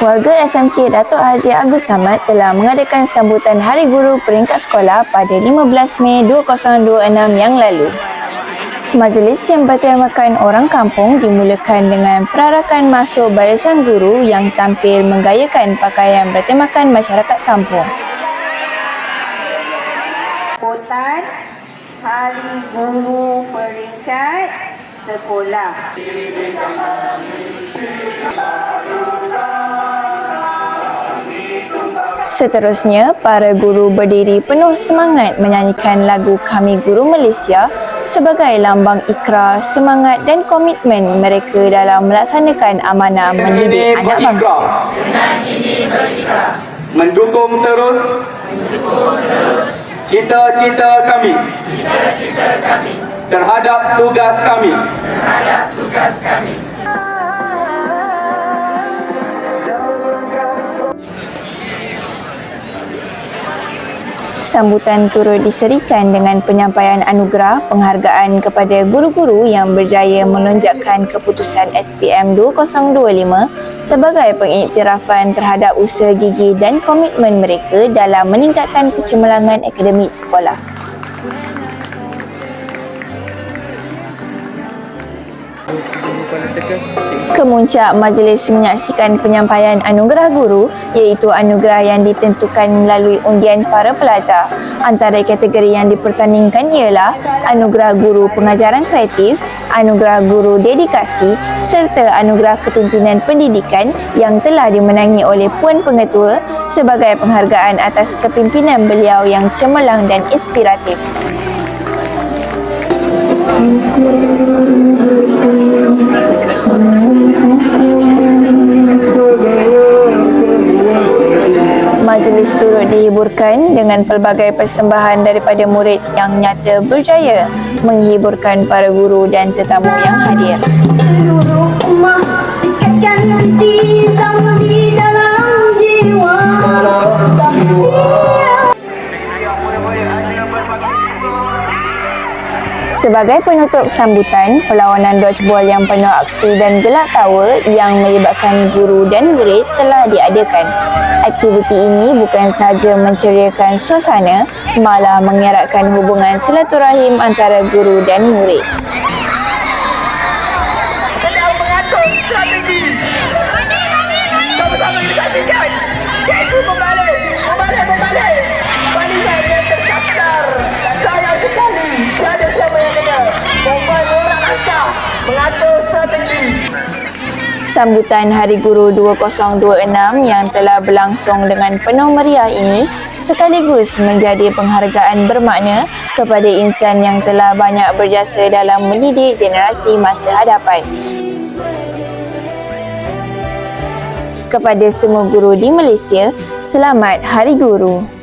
Keluarga SMK Datuk Haji Abdul Samad telah mengadakan sambutan Hari Guru peringkat sekolah pada 15 Mei 2026 yang lalu. Majlis yang bertemakan orang kampung dimulakan dengan perarakan masuk barisan guru yang tampil menggayakan pakaian bertemakan masyarakat kampung. Sambutan Hari Guru peringkat sekolah. Seterusnya, para guru berdiri penuh semangat menyanyikan lagu Kami Guru Malaysia sebagai lambang ikrar, semangat dan komitmen mereka dalam melaksanakan amanah mendidik anak bangsa. Mendukung terus cita-cita kami terhadap tugas kami. Sambutan turut diserikan dengan penyampaian anugerah penghargaan kepada guru-guru yang berjaya menonjakkan keputusan SPM 2025 sebagai pengiktirafan terhadap usaha gigih dan komitmen mereka dalam meningkatkan kecemerlangan akademik sekolah. Kemuncak majlis menyaksikan penyampaian anugerah guru iaitu anugerah yang ditentukan melalui undian para pelajar. Antara kategori yang dipertandingkan ialah anugerah guru pengajaran kreatif, anugerah guru dedikasi serta anugerah kepimpinan pendidikan yang telah dimenangi oleh Puan Pengetua sebagai penghargaan atas kepimpinan beliau yang cemerlang dan inspiratif. Majlis turut dihiburkan dengan pelbagai persembahan daripada murid yang nyata berjaya menghiburkan para guru dan tetamu yang hadir. Seluruh umat ikatkan hati sama di dalam jiwa. Sebagai penutup sambutan, perlawanan dodgeball yang penuh aksi dan gelak tawa yang melibatkan guru dan murid telah diadakan. Aktiviti ini bukan sahaja menceriakan suasana, malah mengeratkan hubungan silaturahim antara guru dan murid. Sedang mengatur strategi. Sama-sama kita saksikan. Cikgu membalik. Balikan yang terkaptar. Sayang sekali. Tiada siapa yang kena. Perempuan orang asal mengatur strategi. Sambutan Hari Guru 2026 yang telah berlangsung dengan penuh meriah ini sekaligus menjadi penghargaan bermakna kepada insan yang telah banyak berjasa dalam mendidik generasi masa hadapan. Kepada semua guru di Malaysia, selamat Hari Guru.